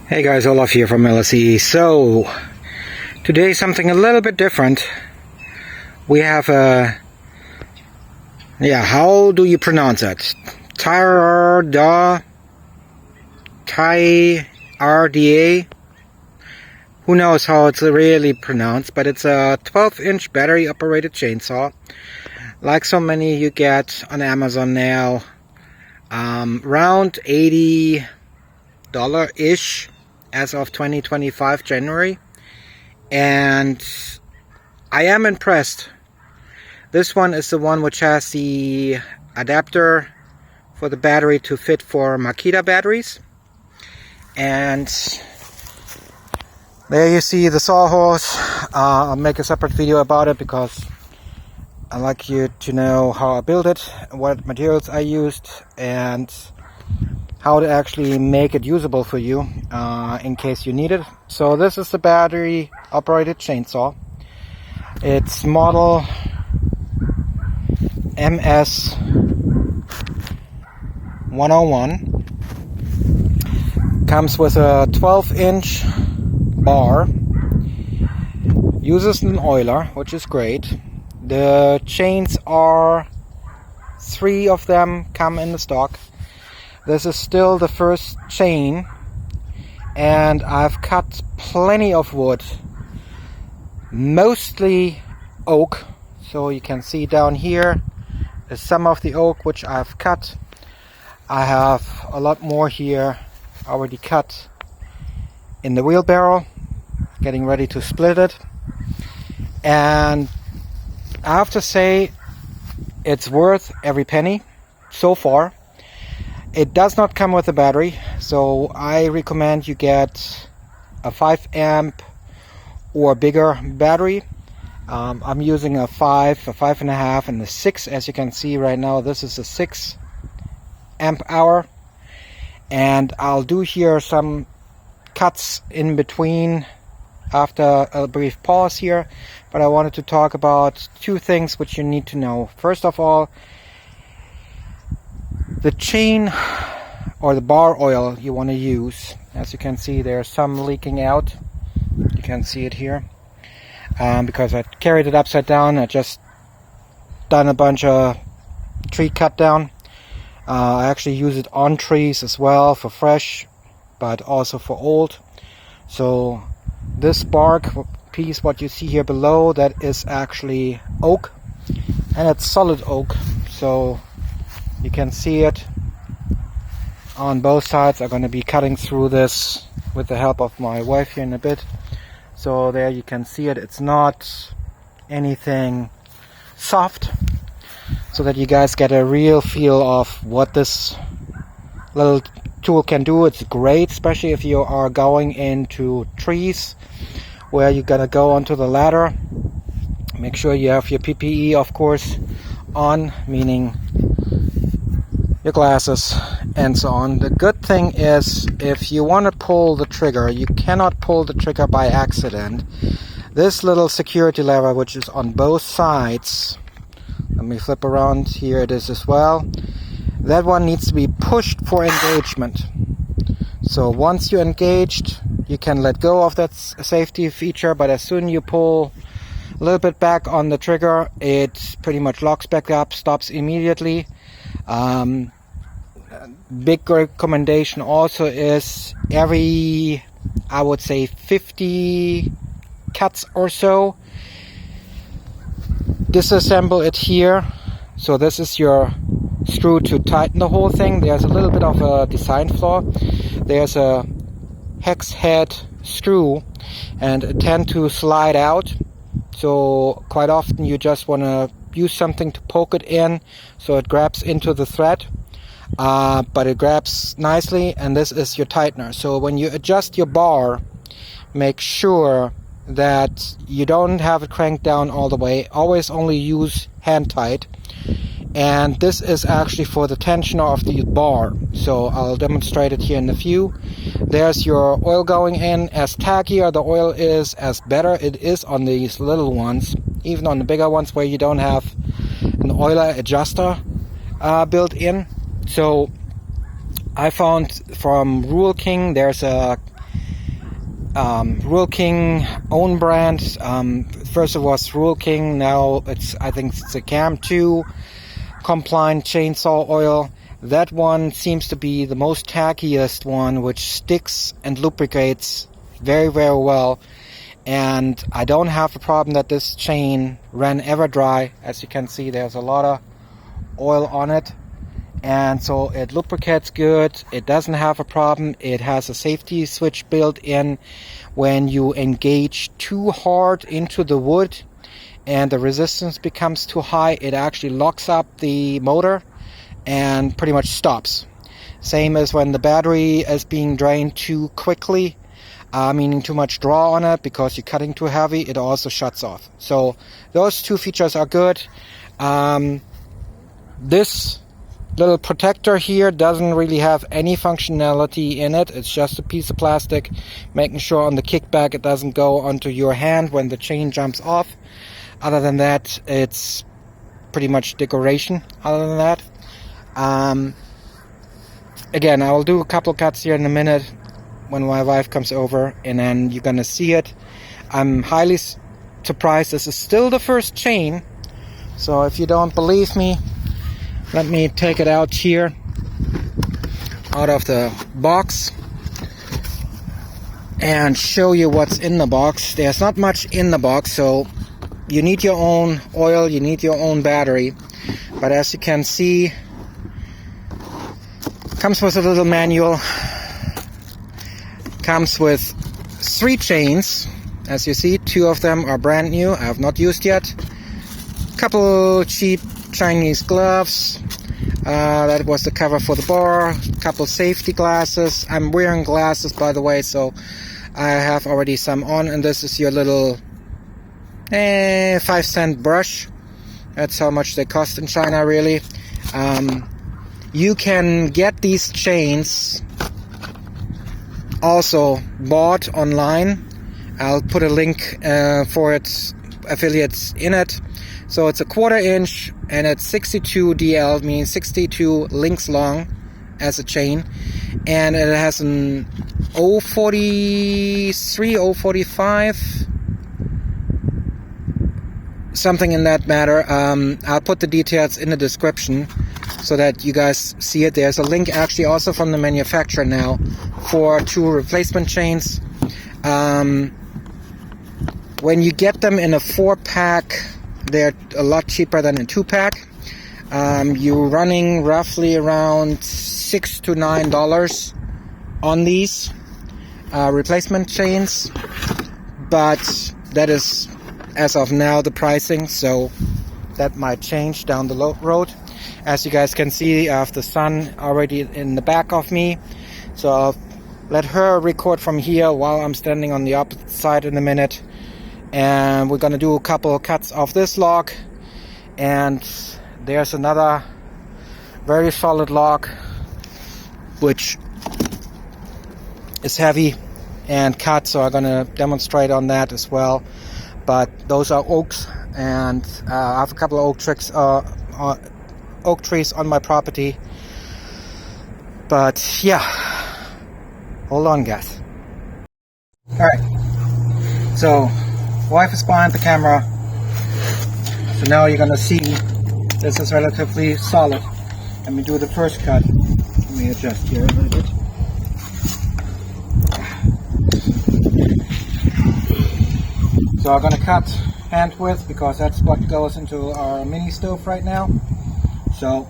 Hey guys, Olaf here from LSE. So today something a little bit different. We have how do you pronounce it? TAIRDA Who knows how it's really pronounced, but it's a 12-inch battery operated chainsaw, like so many you get on Amazon now. Around $80-ish as of 2025 January, and I am impressed. This one is the one which has the adapter for the battery to fit for MAKITA batteries, and there you see the sawhorse. I'll make a separate video about it because I like you to know how I built it, what materials I used, and how to actually make it usable for you in case you need it. So this is the battery operated chainsaw. It's model MS-101. Comes with a 12-inch bar. Uses an oiler, which is great. The chains are 3 of them come in the stock. This is still the first chain, and I've cut plenty of wood, mostly oak. So you can see down here is some of the oak which I've cut. I have a lot more here already cut in the wheelbarrow, getting ready to split it. And I have to say, it's worth every penny so far. It does not come with a battery, so I recommend you get a 5 amp or bigger battery. I'm using a 5, a 5.5, and a 6. As you can see right now, this is a 6 amp hour, and I'll do here some cuts in between after a brief pause here. But I wanted to talk about 2 things which you need to know. First of all, the chain or the bar oil you want to use. As you can see, there's some leaking out. You can see it here because I carried it upside down. I just done a bunch of tree cut down. I actually use it on trees as well for fresh, but also for old. So this bark piece, what you see here below, that is actually oak, and it's solid oak. So you can see it on both sides. I'm going to be cutting through this with the help of my wife here in a bit. So there you can see it. It's not anything soft, so that you guys get a real feel of what this little tool can do. It's great, especially if you are going into trees where you're going to go onto the ladder. Make sure you have your PPE, of course, on, meaning your glasses and so on. The good thing is, if you want to pull the trigger, you cannot pull the trigger by accident. This little security lever, which is on both sides, let me flip around, here it is as well, that one needs to be pushed for engagement. So once you're engaged, you can let go of that safety feature, but as soon as you pull a little bit back on the trigger, it pretty much locks back up, stops immediately. Big recommendation also is every, I would say, 50 cuts or so, disassemble it here. So this is your screw to tighten the whole thing. There's a little bit of a design flaw. There's a hex head screw, and it tends to slide out. So quite often you just want to use something to poke it in so it grabs into the thread, but it grabs nicely, and this is your tightener. So when you adjust your bar, make sure that you don't have it cranked down all the way. Always only use hand tight, and this is actually for the tensioner of the bar. So I'll demonstrate it here in a few. There's your oil going in. As tackier the oil is, as better it is on these little ones, even on the bigger ones where you don't have an oiler adjuster built in. So I found from Rule King there's a Rural King own brand. First it was Rural King, now I think it's a Cam 2 compliant chainsaw oil. That one seems to be the most tackiest one, which sticks and lubricates very, very well. And I don't have a problem that this chain ran ever dry. As you can see, there's a lot of oil on it. And so it lubricates good. It doesn't have a problem. It has a safety switch built in. When you engage too hard into the wood and the resistance becomes too high, it actually locks up the motor and pretty much stops. Same as when the battery is being drained too quickly, meaning too much draw on it because you're cutting too heavy, it also shuts off. So those two features are good. This little protector here doesn't really have any functionality in it. It's just a piece of plastic, making sure on the kickback it doesn't go onto your hand when the chain jumps off. Other than that, it's pretty much decoration. Other than that, again, I will do a couple cuts here in a minute when my wife comes over, and then you're gonna see it. I'm highly surprised this is still the first chain, so if you don't believe me, let me take it out here, out of the box, and show you what's in the box. There's not much in the box, so you need your own oil, you need your own battery. But as you can see, comes with a little manual, comes with 3 chains. As you see, 2 of them are brand new, I have not used yet. Couple cheap Chinese gloves, that was the cover for the bar, couple safety glasses. I'm wearing glasses, by the way, so I have already some on, and this is your little 5-cent brush. That's how much they cost in China, really. You can get these chains also bought online. I'll put a link for its affiliates in it. So it's a 1/4 inch and it's 62 DL, meaning 62 links long as a chain, and it has an 043, 045, something in that matter. I'll put the details in the description so that you guys see it. There's a link actually also from the manufacturer now for 2 replacement chains. When you get them in a 4-pack, they're a lot cheaper than a 2-pack. You're running roughly around $6 to $9 on these replacement chains, but that is as of now the pricing, so that might change down the road. As you guys can see, I have the sun already in the back of me, so I'll let her record from here while I'm standing on the opposite side in a minute. And we're gonna do a couple of cuts off this log, and there's another very solid log which is heavy and cut, so I'm gonna demonstrate on that as well. But those are oaks, and I have a couple of oak trees on my property. But yeah, hold on guys. Alright, so wife is behind the camera, so now you're gonna see this is relatively solid. Let me do the first cut. Let me adjust here a little bit. So I'm gonna cut hand width because that's what goes into our mini stove right now. So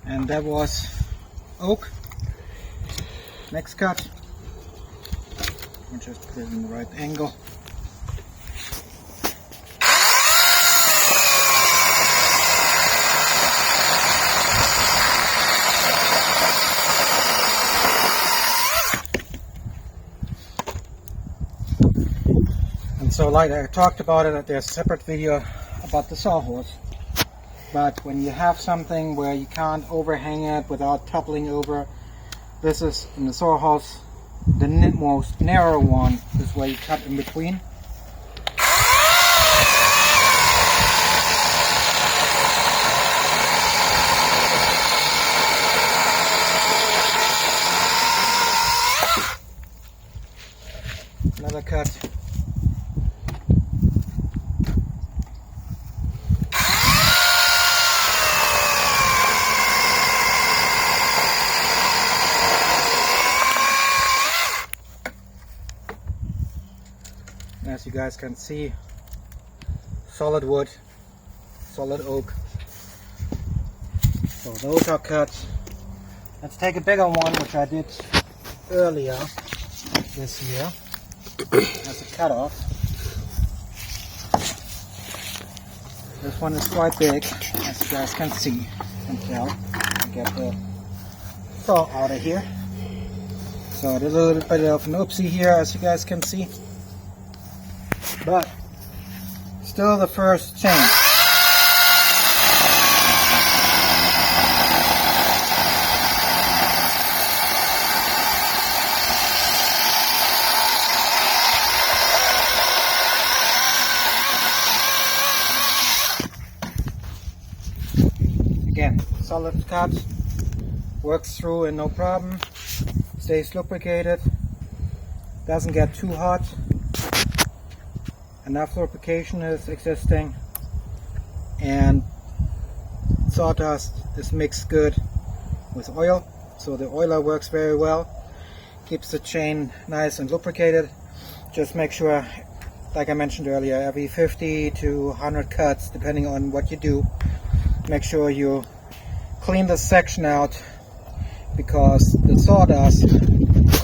and that was oak. Next cut. I'll just put it in the right angle. And so, like I talked about it, there's a separate video about the sawhorse. But when you have something where you can't overhang it without toppling over, this is in the sawhorse the most narrow one is where you cut in between. Another cut. As you guys can see, solid wood, solid oak. So those are cut. Let's take a bigger one, which I did earlier this year as a cutoff. This one is quite big, as you guys can see and tell. Get the saw out of here. So there's a little bit of an oopsie here, as you guys can see. But still the first chain. Again, solid cut, works through and no problem, stays lubricated, doesn't get too hot. Enough lubrication is existing, and sawdust is mixed good with oil, so the oiler works very well, keeps the chain nice and lubricated. Just make sure, like I mentioned earlier, every 50 to 100 cuts, depending on what you do, make sure you clean the section out, because the sawdust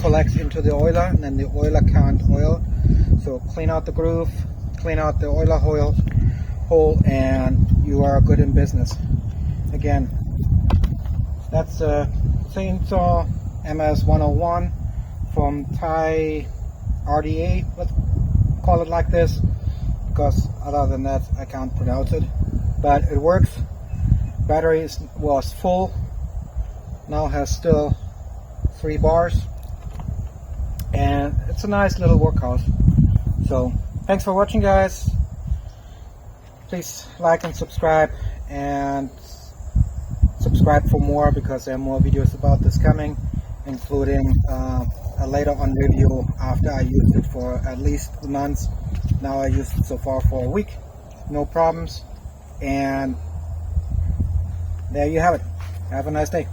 collects into the oiler and then the oiler can't oil. So clean out the groove, clean out the oiler hole, and you are good in business. Again, that's a chainsaw MS-101 from TAIRDA, let's call it like this, because other than that I can't pronounce it. But it works. Battery was full, now has still 3 bars, and it's a nice little workhorse. So thanks for watching, guys. Please like and subscribe, and subscribe for more, because there are more videos about this coming, including a later on review after I used it for at least a month. Now I used it so far for a week, no problems, and there you have it. Have a nice day.